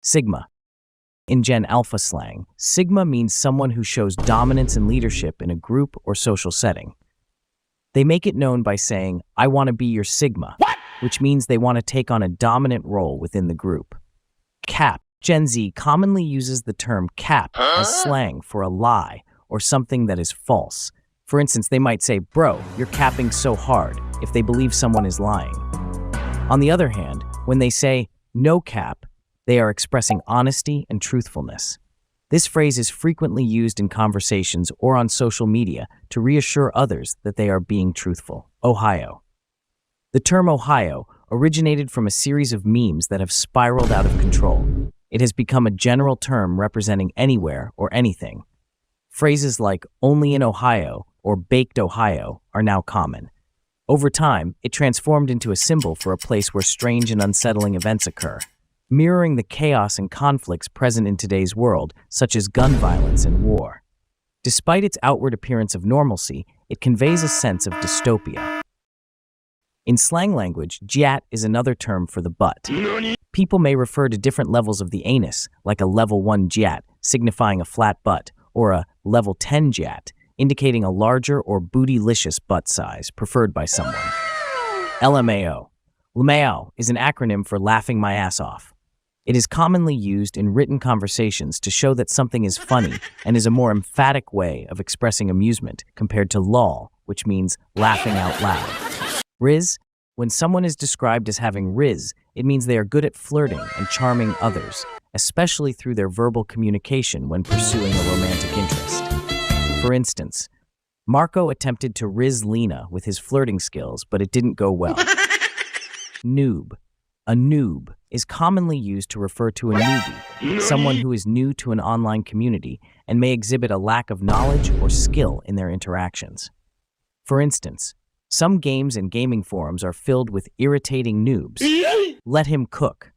Sigma. In Gen Alpha slang, Sigma means someone who shows dominance and leadership in a group or social setting. They make it known by saying, "I want to be your Sigma," which means they want to take on a dominant role within the group. Cap. Gen Z commonly uses the term cap as slang for a lie or something that is false. For instance, they might say, "Bro, you're capping so hard," if they believe someone is lying. On the other hand, when they say, "no cap," they are expressing honesty and truthfulness. This phrase is frequently used in conversations or on social media to reassure others that they are being truthful. Ohio. The term Ohio originated from a series of memes that have spiraled out of control. It has become a general term representing anywhere or anything. Phrases like "only in Ohio" or "baked Ohio" are now common. Over time, it transformed into a symbol for a place where strange and unsettling events occur, mirroring the chaos and conflicts present in today's world, such as gun violence and war. Despite its outward appearance of normalcy, it conveys a sense of dystopia. In slang language, gyat is another term for the butt. People may refer to different levels of the anus, like a level 1 gyat, signifying a flat butt, or a level 10 gyat, indicating a larger or bootylicious butt size preferred by someone. LMAO. Lmao is an acronym for laughing my ass off. It is commonly used in written conversations to show that something is funny and is a more emphatic way of expressing amusement compared to lol, which means laughing out loud. Rizz. When someone is described as having Rizz, it means they are good at flirting and charming others, especially through their verbal communication when pursuing a romantic interest. For instance, Marco attempted to Rizz Lena with his flirting skills, but it didn't go well. Noob. A noob is commonly used to refer to a newbie, someone who is new to an online community and may exhibit a lack of knowledge or skill in their interactions. For instance, some games and gaming forums are filled with irritating noobs. Let him cook.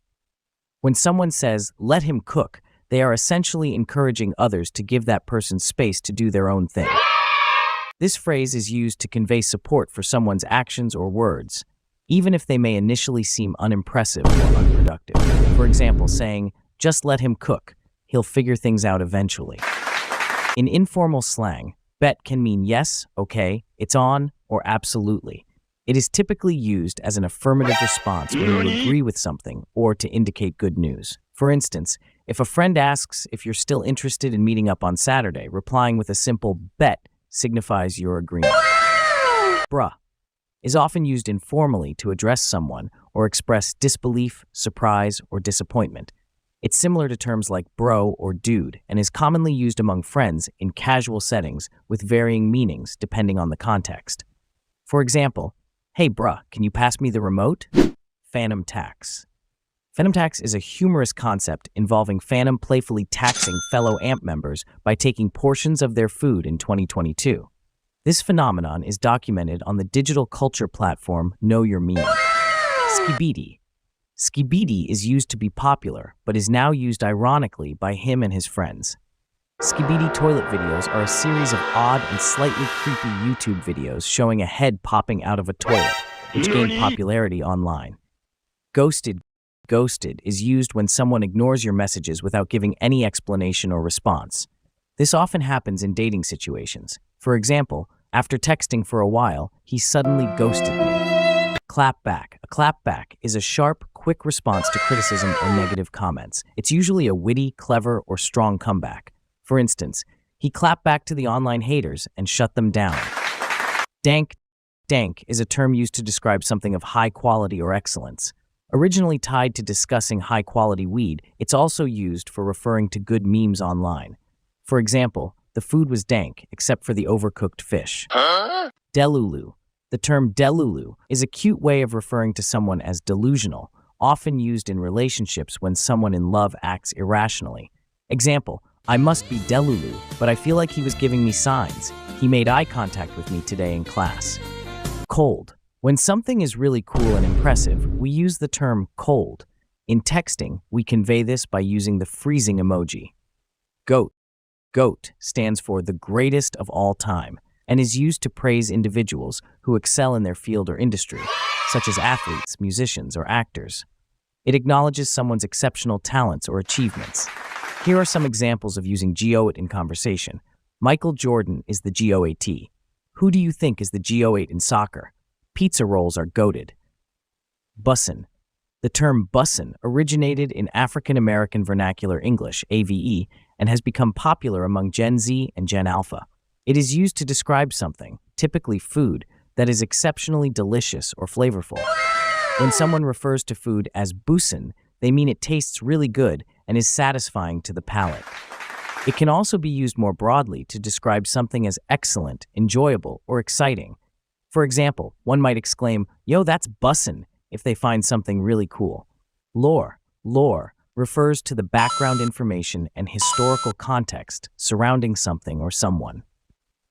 When someone says, "let him cook," they are essentially encouraging others to give that person space to do their own thing. This phrase is used to convey support for someone's actions or words, even if they may initially seem unimpressive or unproductive. For example, saying, "just let him cook, he'll figure things out eventually." In informal slang, bet can mean yes, okay, it's on, or absolutely. It is typically used as an affirmative response when you agree with something or to indicate good news. For instance, if a friend asks if you're still interested in meeting up on Saturday, replying with a simple bet signifies your agreement. Bruh is often used informally to address someone or express disbelief, surprise, or disappointment. It's similar to terms like bro or dude and is commonly used among friends in casual settings with varying meanings depending on the context. For example, "Hey bruh, can you pass me the remote?" Fanum tax. Fanum tax is a humorous concept involving Fanum playfully taxing fellow AMP members by taking portions of their food in 2022. This phenomenon is documented on the digital culture platform Know Your Meme. Skibidi. Skibidi is used to be popular, but is now used ironically by him and his friends. Skibidi toilet videos are a series of odd and slightly creepy YouTube videos showing a head popping out of a toilet, which gained popularity online. Ghosted. Ghosted is used when someone ignores your messages without giving any explanation or response. This often happens in dating situations. For example, after texting for a while, he suddenly ghosted me. Clapback. A clapback is a sharp, quick response to criticism or negative comments. It's usually a witty, clever, or strong comeback. For instance, he clapped back to the online haters and shut them down. Dank. Dank is a term used to describe something of high quality or excellence. Originally tied to discussing high-quality weed, it's also used for referring to good memes online. For example, the food was dank, except for the overcooked fish. Delulu. The term delulu is a cute way of referring to someone as delusional, often used in relationships when someone in love acts irrationally. Example, "I must be delulu, but I feel like he was giving me signs. He made eye contact with me today in class." Cold. When something is really cool and impressive, we use the term cold. In texting, we convey this by using the freezing emoji. GOAT. GOAT stands for the greatest of all time and is used to praise individuals who excel in their field or industry, such as athletes, musicians, or actors. It acknowledges someone's exceptional talents or achievements. Here are some examples of using GAYYT in conversation. Michael Jordan is the GAYYT. Who do you think is the GAYYT in soccer? Pizza rolls are goated. Bussin. The term bussin originated in African American Vernacular English, AVE, and has become popular among Gen Z and Gen Alpha. It is used to describe something, typically food, that is exceptionally delicious or flavorful. When someone refers to food as bussin, they mean it tastes really good and is satisfying to the palate. It can also be used more broadly to describe something as excellent, enjoyable, or exciting. For example, one might exclaim, "Yo, that's bussin'," if they find something really cool. Lore refers to the background information and historical context surrounding something or someone.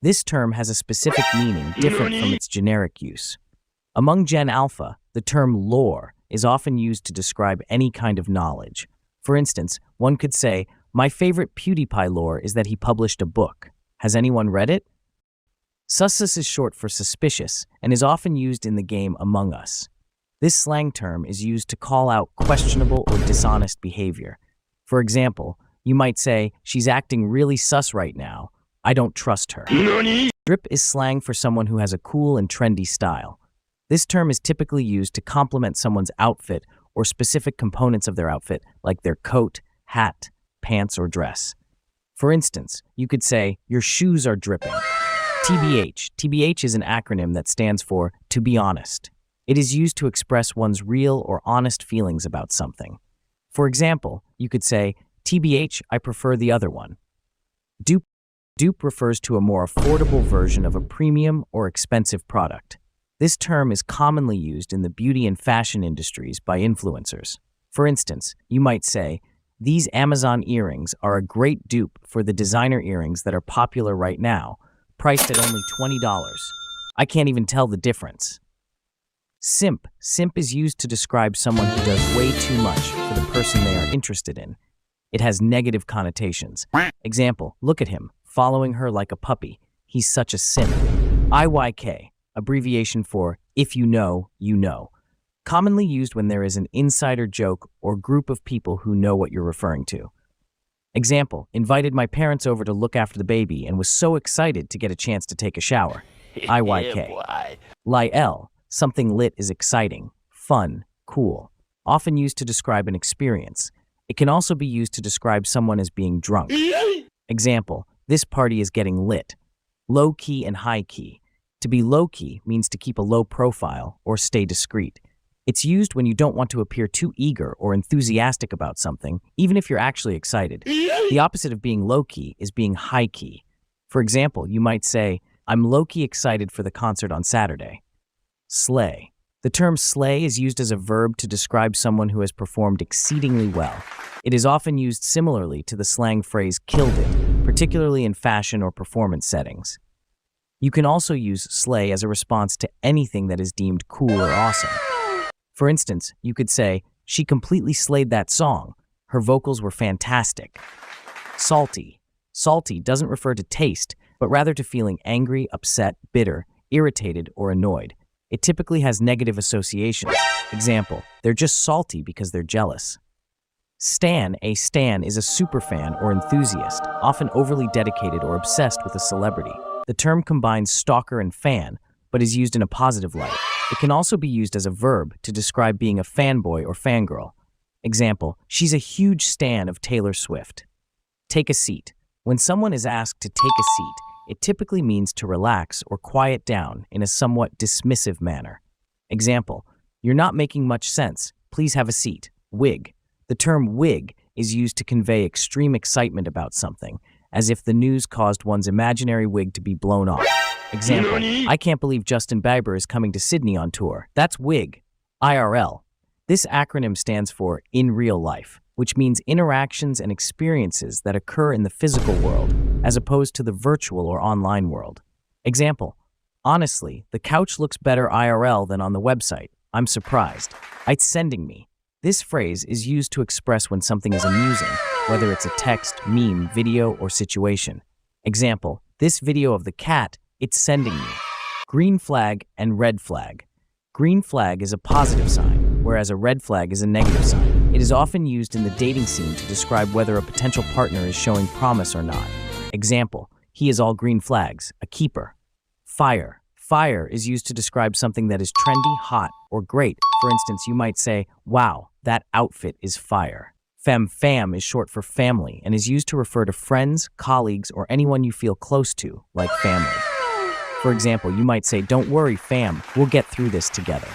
This term has a specific meaning different from its generic use. Among Gen Alpha, the term lore is often used to describe any kind of knowledge. For instance, one could say, "My favorite PewDiePie lore is that he published a book. Has anyone read it?" Sus is short for suspicious and is often used in the game Among Us. This slang term is used to call out questionable or dishonest behavior. For example, you might say, "She's acting really sus right now. I don't trust her." Drip is slang for someone who has a cool and trendy style. This term is typically used to compliment someone's outfit or specific components of their outfit, like their coat, hat, pants, or dress. For instance, you could say, "Your shoes are dripping." TBH is an acronym that stands for to be honest. It is used to express one's real or honest feelings about something. For example, you could say, "TBH, I prefer the other one." Dupe refers to a more affordable version of a premium or expensive product. This term is commonly used in the beauty and fashion industries by influencers. For instance, you might say, "These Amazon earrings are a great dupe for the designer earrings that are popular right now, priced at only $20. I can't even tell the difference." Simp is used to describe someone who does way too much for the person they are interested in. It has negative connotations. Example, "Look at him, following her like a puppy. He's such a simp." IYK, abbreviation for if you know, you know. Commonly used when there is an insider joke or group of people who know what you're referring to. Example, "Invited my parents over to look after the baby and was so excited to get a chance to take a shower." IYK. LITL, something lit is exciting, fun, cool, often used to describe an experience. It can also be used to describe someone as being drunk. Example, "This party is getting lit." Low-key and high-key. To be low-key means to keep a low profile or stay discreet. It's used when you don't want to appear too eager or enthusiastic about something, even if you're actually excited. The opposite of being low-key is being high-key. For example, you might say, "I'm low-key excited for the concert on Saturday." Slay. The term slay is used as a verb to describe someone who has performed exceedingly well. It is often used similarly to the slang phrase "killed it," particularly in fashion or performance settings. You can also use slay as a response to anything that is deemed cool or awesome. For instance, you could say, "She completely slayed that song. Her vocals were fantastic." Salty. Salty doesn't refer to taste, but rather to feeling angry, upset, bitter, irritated, or annoyed. It typically has negative associations. Example, "They're just salty because they're jealous." Stan. A stan is a superfan or enthusiast, often overly dedicated or obsessed with a celebrity. The term combines stalker and fan, but is used in a positive light. It can also be used as a verb to describe being a fanboy or fangirl. Example, "She's a huge stan of Taylor Swift." Take a seat. When someone is asked to take a seat, it typically means to relax or quiet down in a somewhat dismissive manner. Example, "You're not making much sense. Please have a seat." Wig. The term wig is used to convey extreme excitement about something, as if the news caused one's imaginary wig to be blown off. Example, "I can't believe Justin Bieber is coming to Sydney on tour. That's wig." IRL. This acronym stands for in real life, which means interactions and experiences that occur in the physical world, as opposed to the virtual or online world. Example, "Honestly, the couch looks better IRL than on the website. I'm surprised. It's sending me." This phrase is used to express when something is amusing, whether it's a text, meme, video, or situation. Example, "This video of the cat, it's sending me." Green flag and red flag. Green flag is a positive sign. whereas a red flag is a negative sign. It is often used in the dating scene to describe whether a potential partner is showing promise or not. Example, he is all green flags, a keeper. Fire. Fire is used to describe something that is trendy, hot, or great. For instance, you might say, wow, that outfit is fire. Fam is short for family and is used to refer to friends, colleagues, or anyone you feel close to, like family. For example, you might say, don't worry, fam, we'll get through this together.